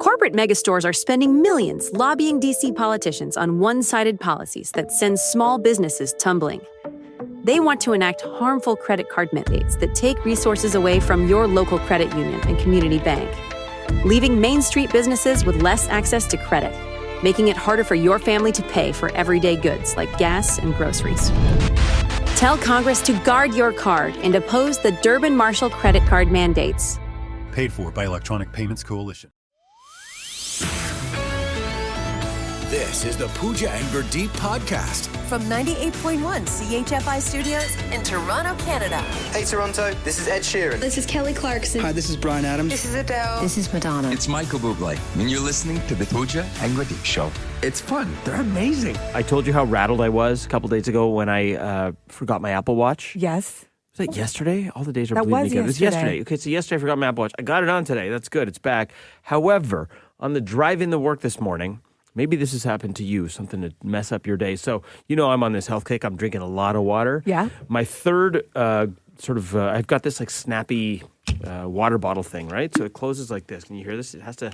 Corporate megastores are spending millions lobbying DC politicians on one-sided policies that send small businesses tumbling. They want to enact harmful credit card mandates that take resources away from your local credit union and community bank, leaving Main Street businesses with less access to credit, making it harder for your family to pay for everyday goods like gas and groceries. Tell Congress to guard your card and oppose the Durbin-Marshall credit card mandates. Paid for by Electronic Payments Coalition. This is the Pooja and Gurdeep podcast. From 98.1 CHFI Studios in Toronto, Canada. Hey Toronto, this is Ed Sheeran. This is Kelly Clarkson. Hi, this is Bryan Adams. This is Adele. This is Madonna. It's Michael Bublé, and you're listening to the Pooja and Gurdeep Show. It's fun. They're amazing. I told you how rattled I was a couple days ago when I forgot my Apple Watch. Yes. Was that yesterday? All the days are That bleeding was together. It was yesterday. yesterday. Okay, so yesterday I forgot my Apple Watch. I got it on today. That's good. It's back. However, on the drive in to work this morning, maybe this has happened to you, something to mess up your day. So, you know, I'm on this health kick. I'm drinking a lot of water. Yeah. My third I've got this like snappy water bottle thing, right? So it closes like this. Can you hear this? It has to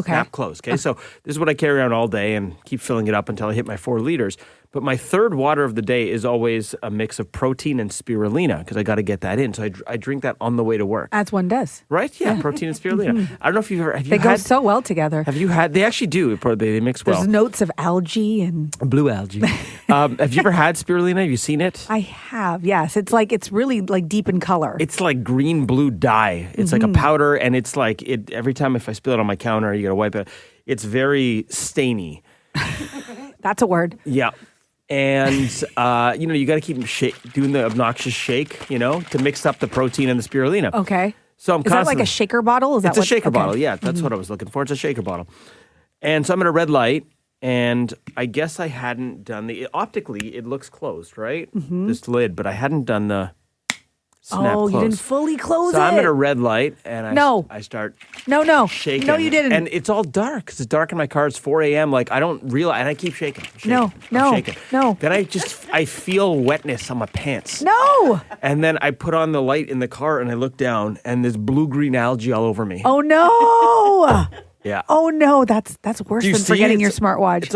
snap close. Okay. So this is what I carry around all day and keep filling it up until I hit my 4 liters. But my third water of the day is always a mix of protein and spirulina because I got to get that in. So I drink that on the way to work. As one does. Right? Yeah, protein and spirulina. I don't know if you've ever... They go so well together. Have you had... They actually do. They mix well. There's notes of algae and... Blue algae. Have you ever had spirulina? Have you seen it? I have, yes. It's really like deep in color. It's like green-blue dye. It's like a powder, and it's like... Every time if I spill it on my counter, you got to wipe it. It's very stainy. That's a word. Yeah. And, you got to keep doing the obnoxious shake, to mix up the protein and the spirulina. Okay. So I'm Is that like a shaker bottle? It's a shaker bottle, yeah. That's what I was looking for. It's a shaker bottle. And so I'm at a red light, and I guess I hadn't done optically, it looks closed, right? This lid, but I hadn't done the snap close. You didn't fully close it. So I'm at a red light, and I start shaking. No, you didn't. And it's all dark, because it's dark in my car. It's 4 a.m. Like, I don't realize, and I keep shaking. I'm shaking. No. Then I feel wetness on my pants. No. And then I put on the light in the car, and I look down, and there's blue-green algae all over me. Oh, no. Yeah. Oh, no. That's worse than forgetting your smartwatch. It's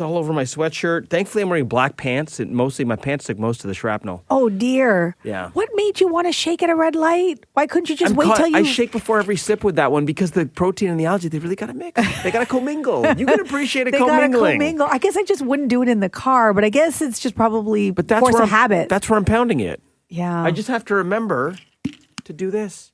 all over my sweatshirt. Thankfully, I'm wearing black pants. My pants took most of the shrapnel. Oh, dear. Yeah. What made you want to shake at a red light? Why couldn't you just wait till you... I shake before every sip with that one because the protein and the algae, they really got to mix. They got to commingle. You can appreciate They commingling. got to commingle. I guess I just wouldn't do it in the car, but I guess it's just probably force of habit. That's where I'm pounding it. Yeah. I just have to remember to do this.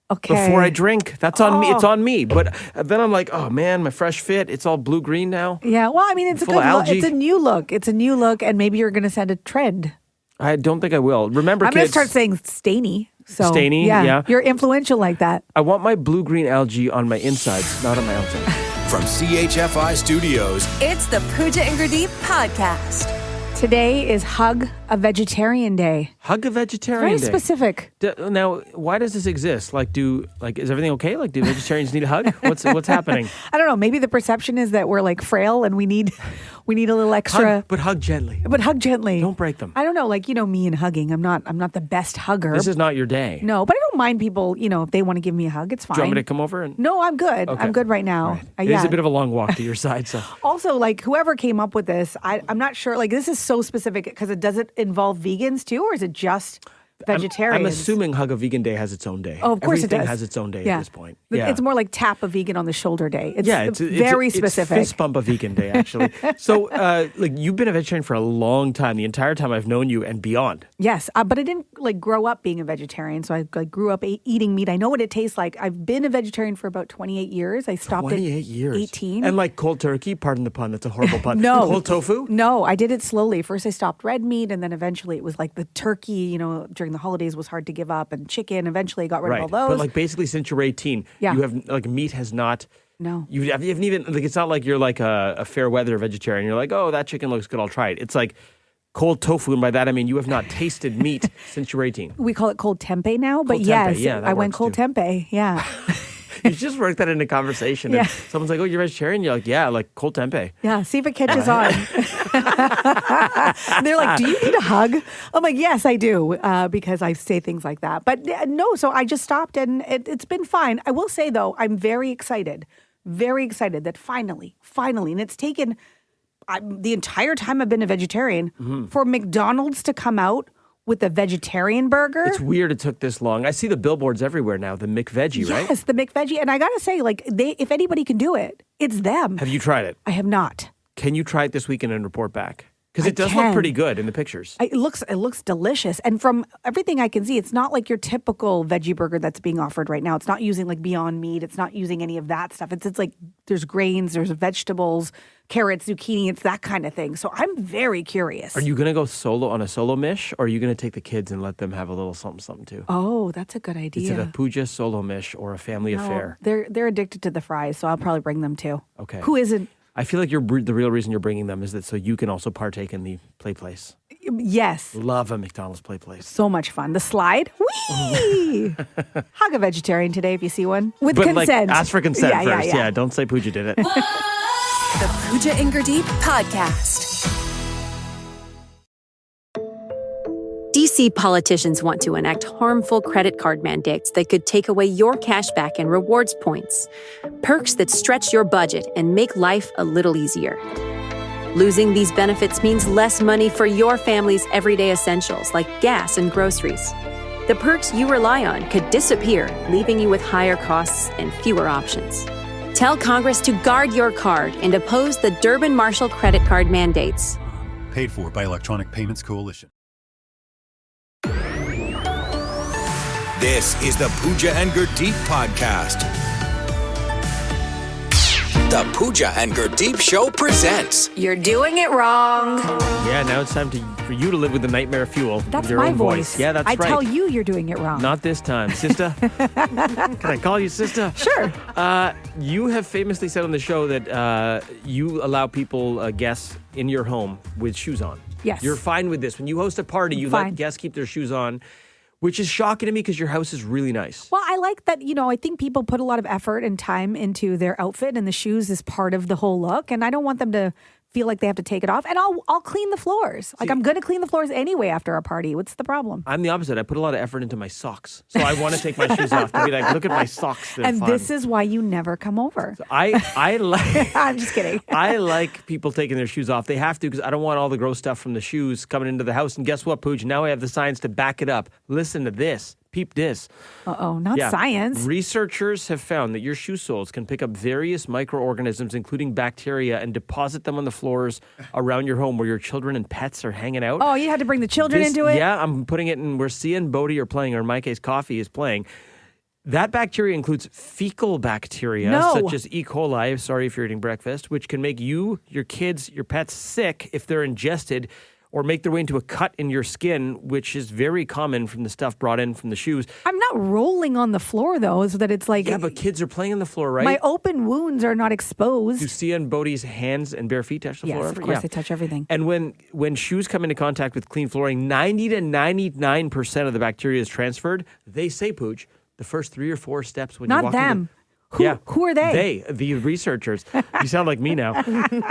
Okay. Before I drink. That's on me. It's on me. But then I'm like, oh man, my fresh fit. It's all blue-green now. Yeah. Well, I mean, it's a Full good of look. algae. It's a new look. It's a new look, and maybe you're going to set a trend. I don't think I will. Remember, I'm going to kids, start saying stainy. So, Stainy, yeah. You're influential like that. I want my blue-green algae on my insides, not on my outside. From CHFI Studios, It's the Pooja and Gurdeep podcast. Today is Hug a Vegetarian Day. Hug a vegetarian Very day. specific. Now, why does this exist? Is everything okay? Like, do vegetarians need a hug? What's happening? I don't know. Maybe the perception is that we're like frail and we need a little extra. But hug gently. But hug gently. Don't break them. I don't know. Like, me and hugging. I'm not the best hugger. This is not your day. No, but I don't mind people, if they want to give me a hug, it's fine. Do you want me to come over? No, I'm good. Okay. I'm good right now. Right. It is a bit of a long walk to your side. So Also, like, whoever came up with this, I'm not sure. Like, this is so specific because does it involve vegans too, or is it just vegetarians? I'm assuming Hug a Vegan Day has its own day. Oh, of course Everything it does. has its own day at this point. It's more like tap a vegan on the shoulder day. It's very specific. It's fist bump a vegan day, actually. So, you've been a vegetarian for a long time, the entire time I've known you and beyond. Yes, but I didn't grow up being a vegetarian. So I grew up eating meat. I know what it tastes like. I've been a vegetarian for about 28 years. I stopped 28 at years. 18. And like cold turkey, pardon the pun, that's a horrible pun. No. Cold tofu? No, I did it slowly. First I stopped red meat, and then eventually it was like the turkey, during the holidays was hard to give up, and chicken. Eventually I got rid of all those. But like basically since you're 18, you have like meat has not... No. You haven't even, like, it's not like you're like a fair weather vegetarian. You're like, oh, that chicken looks good, I'll try it. It's like cold tofu, and by that I mean you have not tasted meat since you're 18. We call it cold tempeh now, but Cold yes, tempeh, yeah, that I went works cold too. tempeh, yeah. You just work that into conversation. Yeah. And someone's like, oh, you're vegetarian? You're like, yeah, like cold tempeh. Yeah, see if it catches on. They're like, do you need a hug? I'm like, yes, I do, because I say things like that. But no, so I just stopped and it's been fine. I will say, though, I'm very excited that finally, and it's taken the entire time I've been a vegetarian for McDonald's to come out with a vegetarian burger. It's weird it took this long. I see the billboards everywhere now, the McVeggie, right? Yes, the McVeggie. And I got to say, like, if anybody can do it, it's them. Have you tried it? I have not. Can you try it this weekend and report back? Because I it does can. look pretty good in the pictures. It looks delicious. And from everything I can see, it's not like your typical veggie burger that's being offered right now. It's not using like Beyond Meat. It's not using any of that stuff. It's like there's grains, there's vegetables, carrots, zucchini. It's that kind of thing. So I'm very curious. Are you going to go solo on a solo mish, or are you going to take the kids and let them have a little something too? Oh, that's a good idea. Is it a Pooja solo mish or a family affair? They're addicted to the fries, so I'll probably bring them too. Okay. Who isn't? I feel like the real reason you're bringing them is that so you can also partake in the play place. Yes. Love a McDonald's play place. So much fun. The slide. Whee! Hug a vegetarian today if you see one. With But consent. like, ask for consent first. Yeah. Don't say Pooja did it. The Pooja and Gurdeep podcast. DC politicians want to enact harmful credit card mandates that could take away your cash back and rewards points. Perks that stretch your budget and make life a little easier. Losing these benefits means less money for your family's everyday essentials like gas and groceries. The perks you rely on could disappear, leaving you with higher costs and fewer options. Tell Congress to guard your card and oppose the Durbin-Marshall credit card mandates. Paid for by Electronic Payments Coalition. This is the Pooja and Gurdeep podcast. The Pooja and Gurdeep Show presents. You're doing it wrong. Yeah, now it's time for you to live with the nightmare fuel. That's with your my own voice. Yeah, that's I right. tell you you're doing it wrong. Not this time, sister. Can I call you sister? Sure. You have famously said on the show that you allow people, guests, in your home with shoes on. Yes. You're fine with this. When you host a party, you Fine. let guests keep their shoes on, which is shocking to me because your house is really nice. Well, I like that, I think people put a lot of effort and time into their outfit, and the shoes is part of the whole look. And I don't want them to feel like they have to take it off. And I'll clean the floors. Like, I'm going to clean the floors anyway after a party. What's the problem? I'm the opposite. I put a lot of effort into my socks. So I want to take my shoes off to be like, look at my socks. They're And fun. this is why you never come over. So I like... I'm just kidding. I like people taking their shoes off. They have to because I don't want all the gross stuff from the shoes coming into the house. And guess what, Pooja? Now I have the science to back it up. Listen to this. Peep this. Uh-oh, not Yeah. science. Researchers have found that your shoe soles can pick up various microorganisms, including bacteria, and deposit them on the floors around your home where your children and pets are hanging out. Oh, you had to bring the children into it? Yeah, I'm putting it in where Sia and Bodhi are playing, or in my case, Coffee is playing. That bacteria includes fecal bacteria, No. such as E. coli, sorry if you're eating breakfast, which can make you, your kids, your pets sick if they're ingested or make their way into a cut in your skin, which is very common from the stuff brought in from the shoes. I'm not rolling on the floor, though, so that it's like... Yeah, but kids are playing on the floor, right? My open wounds are not exposed. Do Sia and Bodhi's hands and bare feet touch the floor? Yes, ever? of course, Yeah. they touch everything. And when shoes come into contact with clean flooring, 90 to 99% of the bacteria is transferred. They say, Pooch, the first 3 or 4 steps when you Not walk them. into... Who are they? The researchers. You sound like me now.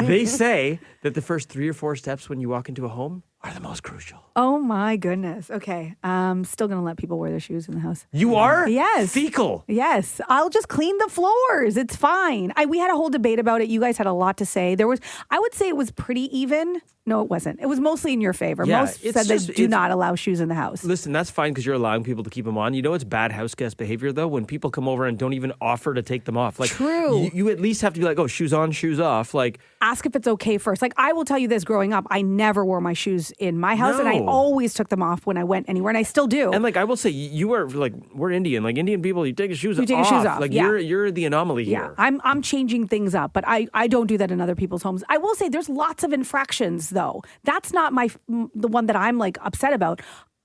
They say that the first 3 or 4 steps when you walk into a home are the most crucial. Oh, my goodness. Okay. I'm still going to let people wear their shoes in the house. You are? Yes. Fecal. Yes. I'll just clean the floors. It's fine. We had a whole debate about it. You guys had a lot to say. I would say it was pretty even. No, it wasn't. It was mostly in your favor. Yeah, Most it's said just- they do it's- not allow shoes in the house. Listen, that's fine because you're allowing people to keep them on. You know it's bad house guest behavior, though, when people come over and don't even offer to take them off. Like, True. You at least have to be like, oh, shoes on, shoes off. Like, Ask if it's okay first. Like, I will tell you this, growing up, I never wore my shoes in my house, and I No. always took them off when I went anywhere, and I still do. and like I will say, you are like, we're Indian. Like Indian people, you take your shoes You off. take your shoes off, Like yeah. you're the anomaly Yeah, here. I'm changing things up, but I don't do that in other people's homes. I will say there's lots of infractions, though. That's not the one that I'm like upset about.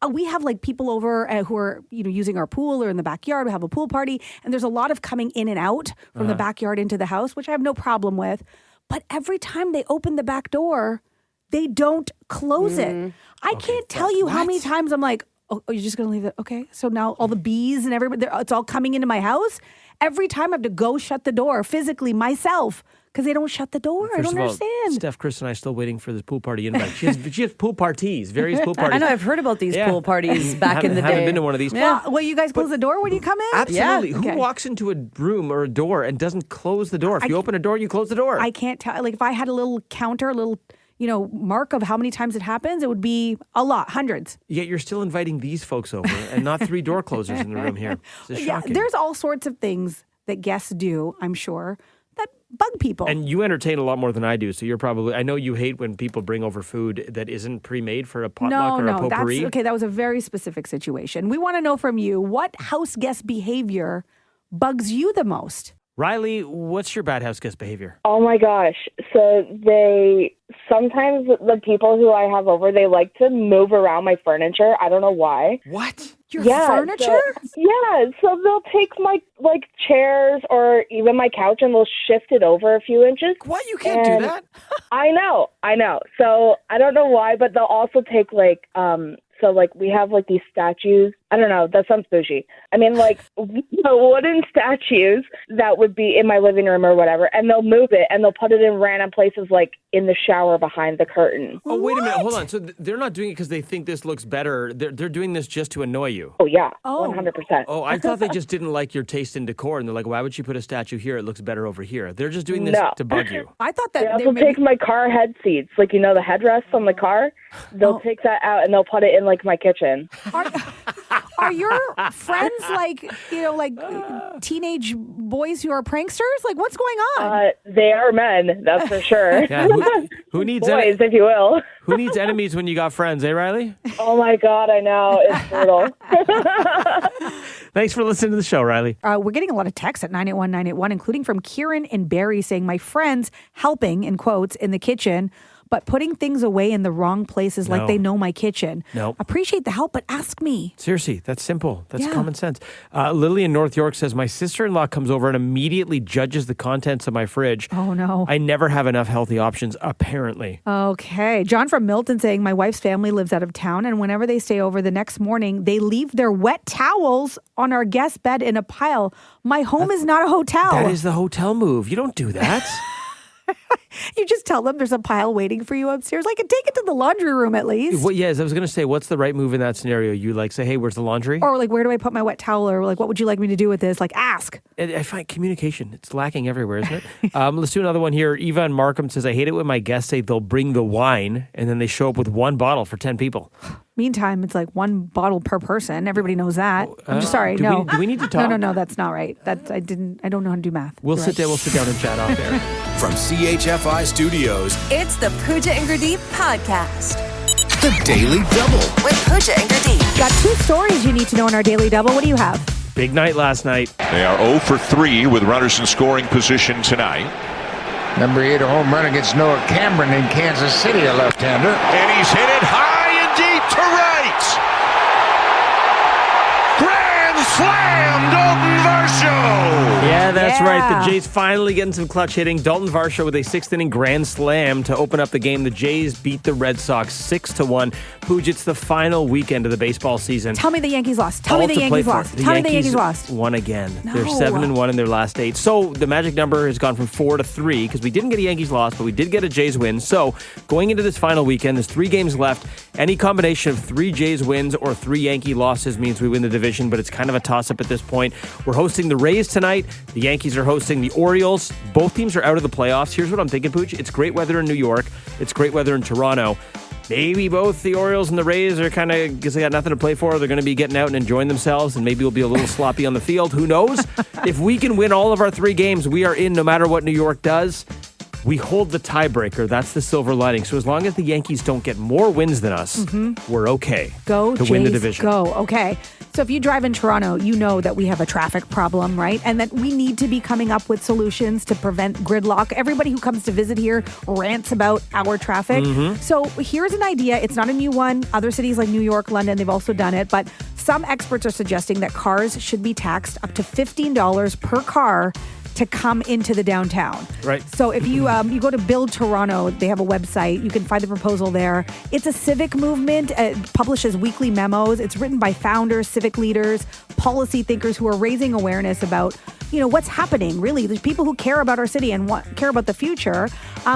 We have like people over who are using our pool or in the backyard. We have a pool party, and there's a lot of coming in and out from the backyard into the house, which I have no problem with. But every time they open the back door, they don't close it. I can't tell you how many times I'm like, oh, you're just going to leave it? Okay. So now all the bees and everybody, it's all coming into my house. every time I have to go shut the door physically myself because they don't shut the door. I don't understand. Steph, Chris, and I still waiting for this pool party invite. She has pool parties, various pool parties. I know, I've heard about these pool parties back in the day. Haven't been to one of these. Yeah. Well, you guys close the door when you come in? Absolutely. Yeah. Who walks into a room or a door and doesn't close the door? If you open a door, you close the door. I can't tell. Like, if I had a little counter, a little, mark of how many times it happens, it would be a lot, hundreds. Yet you're still inviting these folks over and not 3 door closers in the room here. This is shocking. There's all sorts of things that guests do, I'm sure, that bug people. And you entertain a lot more than I do, so you're probably... I know you hate when people bring over food that isn't pre-made for a potluck or a potpourri. That was a very specific situation. We want to know from you, what house guest behavior bugs you the most? Riley, what's your bad house guest behavior? Oh my gosh. So sometimes the people who I have over, they like to move around my furniture. I don't know why. What? Your furniture? So they'll take my chairs or even my couch and they'll shift it over a few inches. What? You can't do that? I know. So I don't know why, but they'll also take we have these statues. I don't know. That sounds bougie. I mean, wooden statues that would be in my living room or whatever, and they'll move it and they'll put it in random places, like in the shower behind the curtain. Oh, wait a minute. Hold on. So they're not doing it because they think this looks better. They're doing this just to annoy you. Oh, yeah. 100%. Oh, I thought they just didn't like your taste in decor, and they're like, why would she put a statue here? It looks better over here. They're just doing this to bug you. I thought that they also take my car head seats, the headrests on the car. They'll take that out and they'll put it in my kitchen. Are your friends teenage boys who are pranksters? What's going on? They are men, that's for sure. Yeah, who needs boys, if you will? Who needs enemies when you got friends, eh, Riley? Oh my God, I know. It's brutal. Thanks for listening to the show, Riley. We're getting a lot of texts at 981-981, including from Kieran and Barry saying, my friend's helping, in quotes, in the kitchen, but putting things away in the wrong places like they know my kitchen. No. Appreciate the help, but ask me. Seriously, that's simple. That's common sense. Lily in North York says, my sister-in-law comes over and immediately judges the contents of my fridge. Oh, no. I never have enough healthy options, apparently. Okay. John from Milton saying, my wife's family lives out of town, and whenever they stay over the next morning, they leave their wet towels on our guest bed in a pile. My home is not a hotel. That is the hotel move. You don't do that. You just tell them there's a pile waiting for you upstairs. Take it to the laundry room at least. Well, yes, I was going to say, what's the right move in that scenario? You say, hey, where's the laundry? Or where do I put my wet towel? Or what would you like me to do with this? Ask. I find communication, it's lacking everywhere, isn't it? Let's do another one here. Eva in Markham says, I hate it when my guests say they'll bring the wine and then they show up with one bottle for 10 people. Meantime, it's one bottle per person. Everybody knows that. I'm just sorry. Do we need to talk? No, that's not right. I don't know how to do math. We'll sit down and chat off there. From CHFI Studios, It's the Pooja and Gurdeep podcast the Daily Double. with Pooja and Gurdeep. Got 2 stories you need to know in our Daily Double. What do you have? Big night last night. They are 0 for 3 with runners in scoring position tonight. Number 8, a home run against Noah Cameron in Kansas City, a left-hander. And he's hit it high and deep to right. Grand slam, Dalton Varsho. Yeah, that's right. The Jays finally getting some clutch hitting. Dalton Varsho with a 6th-inning grand slam to open up the game. The Jays beat the Red Sox 6-1. Pooja, it's the final weekend of the baseball season. Tell me the Yankees lost. Tell me the Yankees lost. The Yankees won again. No. They're 7-1 in their last 8. So the magic number has gone from 4 to 3 because we didn't get a Yankees loss, but we did get a Jays win. So going into this final weekend, there's 3 games left. Any combination of 3 Jays wins or 3 Yankee losses means we win the division, but it's kind of a toss-up at this point. We're hosting the Rays tonight. The Yankees are hosting the Orioles. Both teams are out of the playoffs. Here's what I'm thinking, Pooch. It's great weather in New York. It's great weather in Toronto. Maybe both the Orioles and the Rays are kind of, because they got nothing to play for, they're going to be getting out and enjoying themselves, and maybe we'll be a little sloppy on the field. Who knows? If we can win all of our 3 games, we are in no matter what New York does. We hold the tiebreaker. That's the silver lining. So as long as the Yankees don't get more wins than us, we're okay to Jays, win the division. Go. Okay. So if you drive in Toronto, you know that we have a traffic problem, right? And that we need to be coming up with solutions to prevent gridlock. Everybody who comes to visit here rants about our traffic. So here's an idea. It's not a new one. Other cities like New York, London, they've also done it. But some experts are suggesting that cars should be taxed up to $15 per car to come into the downtown. Right. So if you you go to Build Toronto, they have a website. You can find the proposal there. It's a civic movement. It publishes weekly memos. It's written by founders, civic leaders, policy thinkers who are raising awareness about what's happening, really. There's people who care about our city and care about the future.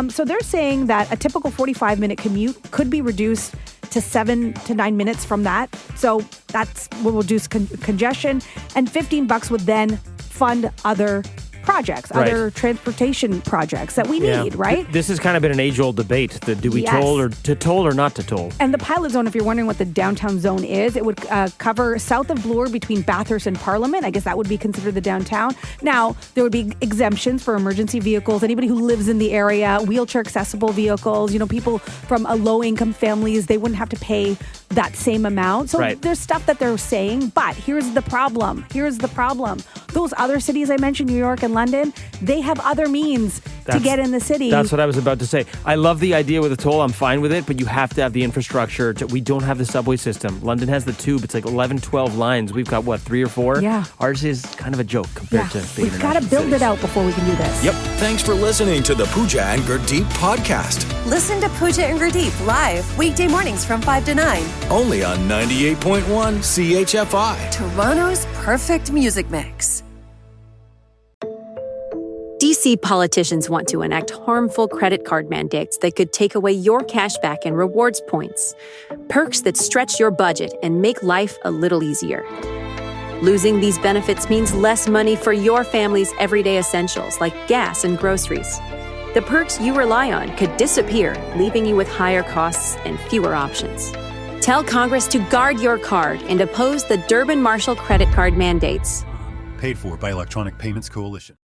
So they're saying that a typical 45-minute commute could be reduced to 7 to 9 minutes from that. So that's what will reduce congestion. And $15 would then fund other projects, other transportation projects that we need, right? This has kind of been an age-old debate. Do we toll or not to toll? And the pilot zone, if you're wondering what the downtown zone is, it would cover south of Bloor between Bathurst and Parliament. I guess that would be considered the downtown. Now, there would be exemptions for emergency vehicles, anybody who lives in the area, wheelchair-accessible vehicles, people from low-income families, they wouldn't have to pay that same amount. So there's stuff that they're saying, but here's the problem. Those other cities I mentioned, New York and London, they have other means to get in the city. That's what I was about to say. I love the idea with a toll. I'm fine with it, but you have to have the infrastructure. We don't have the subway system. London has the tube. It's like 11, 12 lines. We've got, 3 or 4? Yeah. Ours is kind of a joke compared to the We've got to build it out before we can do this. Yep. Thanks for listening to the Pooja and Gurdeep podcast. Listen to Pooja and Gurdeep live weekday mornings from 5 to 9. Only on 98.1 CHFI. Toronto's perfect music mix. DC politicians want to enact harmful credit card mandates that could take away your cash back and rewards points. Perks that stretch your budget and make life a little easier. Losing these benefits means less money for your family's everyday essentials like gas and groceries. The perks you rely on could disappear, leaving you with higher costs and fewer options. Tell Congress to guard your card and oppose the Durbin-Marshall credit card mandates. Paid for by Electronic Payments Coalition.